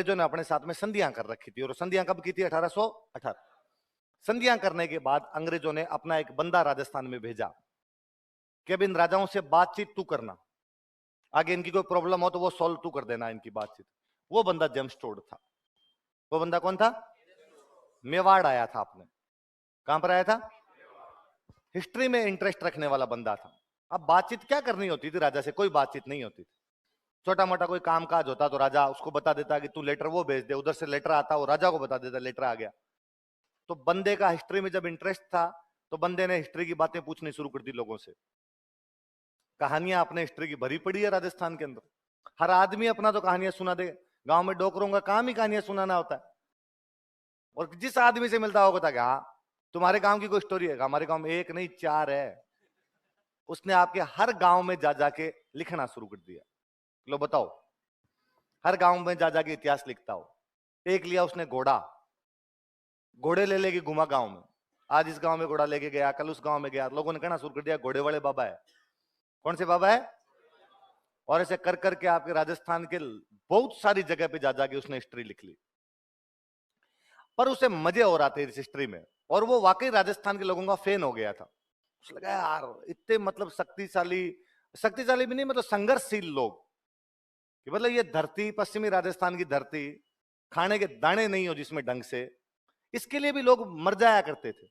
जो ने अपने साथ में संधियां कर रखी थी, और संधियां कब की थी? 1818। संधियां करने के बाद अंग्रेजों ने अपना एक बंदा राजस्थान में भेजा कि अब इन राजाओं से बातचीत तू करना, आगे इनकी कोई प्रॉब्लम हो तो वो सॉल्व तू कर देना इनकी बातचीत। वो बंदा जेम्स टोड था। वो बंदा कौन था? मेवाड़ आया था। आपने कहां पर आया था? हिस्ट्री में इंटरेस्ट रखने वाला बंदा था। अब बातचीत क्या करनी होती थी राजा से? कोई बातचीत नहीं होती थी। छोटा मोटा कोई काम काज होता तो राजा उसको बता देता कि तू लेटर वो भेज दे, उधर से लेटर आता वो राजा को बता देता लेटर आ गया। तो बंदे का हिस्ट्री में जब इंटरेस्ट था तो बंदे ने हिस्ट्री की बातें पूछनी शुरू कर दी लोगों से। कहानियां अपने हिस्ट्री की भरी पड़ी है राजस्थान के अंदर। हर आदमी अपना तो कहानियां सुना दे। गांव में डोकरों का काम ही कहानियां सुनाना होता है। और जिस आदमी से मिलता होगा कि हाँ तुम्हारे गांव की कोई स्टोरी है, हमारे गांव में एक नहीं 4 है। उसने आपके हर गांव में जा जाके लिखना शुरू कर दिया। लो बताओ, हर गांव में जा जाके इतिहास लिखता हो। एक लिया उसने घोड़ा, घोड़े ले लेके घुमा गांव में। आज इस गांव में घोड़ा लेके गया, कल उस गांव में गया, लोगों ने कहना शुरू कर दिया घोड़े वाले बाबा है। कौन से बाबा है? और ऐसे कर करके आपके राजस्थान के बहुत सारी जगह पे जा जाके उसने हिस्ट्री लिख ली। पर उसे मजे हो रहा थे इस हिस्ट्री में, और वो वाकई राजस्थान के लोगों का फैन हो गया था। उसे लगा यार इतने मतलब शक्तिशाली, शक्तिशाली भी नहीं मतलब संघर्षशील लोग, कि मतलब ये धरती, पश्चिमी राजस्थान की धरती, खाने के दाने नहीं हो जिसमें ढंग से, इसके लिए भी लोग मर जाया करते थे,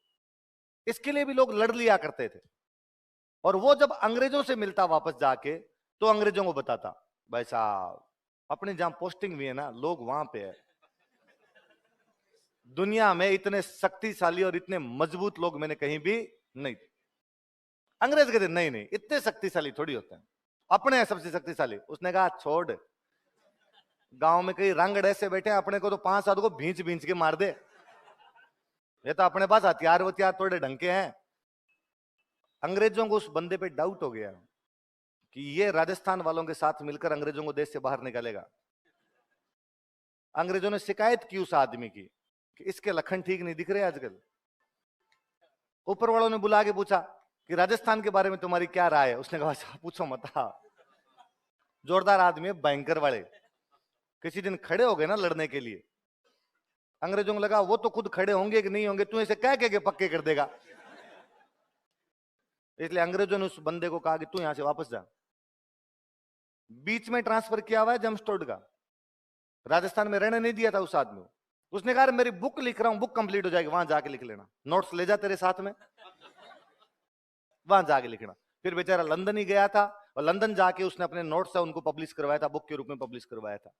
इसके लिए भी लोग लड़ लिया करते थे। और वो जब अंग्रेजों से मिलता वापस जाके तो अंग्रेजों को बताता, भाई साहब अपने जहां पोस्टिंग हुई है ना, लोग वहां पे है। दुनिया में इतने शक्तिशाली और इतने मजबूत लोग मैंने कहीं भी नहीं। अंग्रेज कहते नहीं नहीं इतने शक्तिशाली थोड़ी होते हैं, अपने हैं सबसे शक्तिशाली। उसने कहा छोड़, गांव में कई रंगड़ ऐसे बैठे हैं, अपने को तो 5-7 को भींच भींच के मार दे। ये तो अपने पास हथियार वथियार थोड़े ढंग के हैं। अंग्रेजों को उस बंदे पे डाउट हो गया कि ये राजस्थान वालों के साथ मिलकर अंग्रेजों को देश से बाहर निकालेगा। अंग्रेजों ने शिकायत की उस आदमी की कि इसके लक्षण ठीक नहीं दिख रहे आजकल। ऊपर वालों ने बुला के पूछा कि राजस्थान के बारे में तुम्हारी क्या राय है? उसने कहा अच्छा पूछो मत। जोरदार आदमी है, भयंकर वाले। किसी दिन खड़े हो गए ना लड़ने के लिए, अंग्रेजों को लगा वो तो खुद खड़े होंगे कि नहीं होंगे, तू इसे कह के पक्के कर देगा। इसलिए अंग्रेजों ने उस बंदे को कहा कि तू यहां से वापस जा। बीच में ट्रांसफर किया हुआ है जेम्स टोड का, राजस्थान में रहने नहीं दिया था उस आदमी को। उसने कहा मेरी बुक लिख रहा हूं, बुक कंप्लीट हो जाएगी, वहां जाके लिख लेना, नोट्स ले जा तेरे साथ में, वहां जाके लिखना। फिर बेचारा लंदन ही गया था, और लंदन जाके उसने अपने नोट्स है उनको पब्लिश करवाया था, बुक के रूप में पब्लिश करवाया था।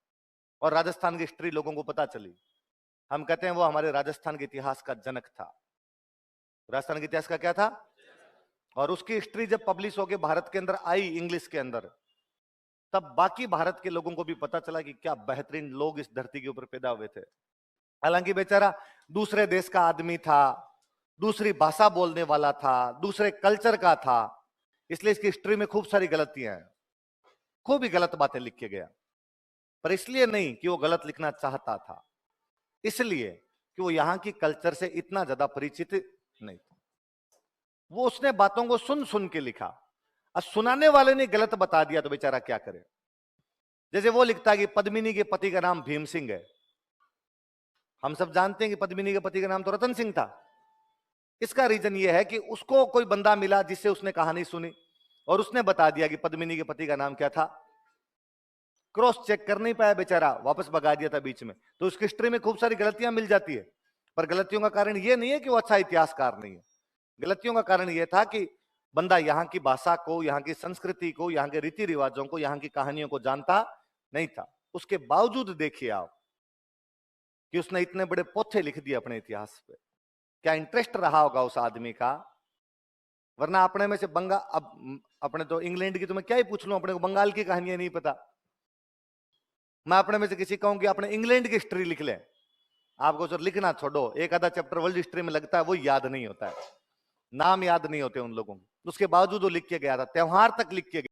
और राजस्थान की हिस्ट्री लोगों को पता चली। हम कहते हैं वो हमारे राजस्थान के इतिहास का जनक था। राजस्थान के इतिहास का क्या था? और उसकी हिस्ट्री जब पब्लिश होके भारत के अंदर आई इंग्लिश के अंदर, तब बाकी भारत के लोगों को भी पता चला कि क्या बेहतरीन लोग इस धरती के ऊपर पैदा हुए थे। हालांकि बेचारा दूसरे देश का आदमी था, दूसरी भाषा बोलने वाला था, दूसरे कल्चर का था, इसलिए इसकी हिस्ट्री में खूब सारी गलतियां हैं, खूब ही गलत बातें लिख के गया। पर इसलिए नहीं कि वो गलत लिखना चाहता था, इसलिए कि वो यहां की कल्चर से इतना ज्यादा परिचित नहीं था। वो उसने बातों को सुन सुन के लिखा, और सुनाने वाले ने गलत बता दिया तो बेचारा क्या करे। जैसे वो लिखता है कि पद्मिनी के पति का नाम भीम सिंह है। हम सब जानते हैं कि पद्मिनी के पति का नाम तो रतन सिंह था। इसका रीजन ये है कि उसको कोई बंदा मिला जिससे उसने कहानी सुनी, और उसने बता दिया कि पद्मिनी के पति का नाम क्या था। क्रॉस चेक कर नहीं पाया बेचारा, वापस भगा दिया था बीच में। तो उसकी हिस्ट्री में खूब सारी गलतियां मिल जाती है। पर गलतियों का कारण यह नहीं है कि वो अच्छा इतिहासकार नहीं है। गलतियों का कारण यह था कि बंदा यहाँ की भाषा को, यहाँ की संस्कृति को, यहाँ के रीति रिवाजों को, यहाँ की कहानियों को जानता नहीं था। उसके बावजूद देखिए आप कि उसने इतने बड़े पोथे लिख दिए अपने इतिहास पे। क्या इंटरेस्ट रहा होगा उस आदमी का। वरना अपने में से अब अपने तो इंग्लैंड की, तो मैं क्या ही पूछ लूं, अपने को बंगाल की कहानियां नहीं पता। मैं अपने में से किसी कहूं कि अपने इंग्लैंड की हिस्ट्री लिख ले, आपको जो लिखना छोड़ो, एक आधा चैप्टर वर्ल्ड हिस्ट्री में लगता है, वो याद नहीं होता है, नाम याद नहीं होते उन लोगों को। उसके बावजूद वो लिख के गया था, त्योहार तक लिख के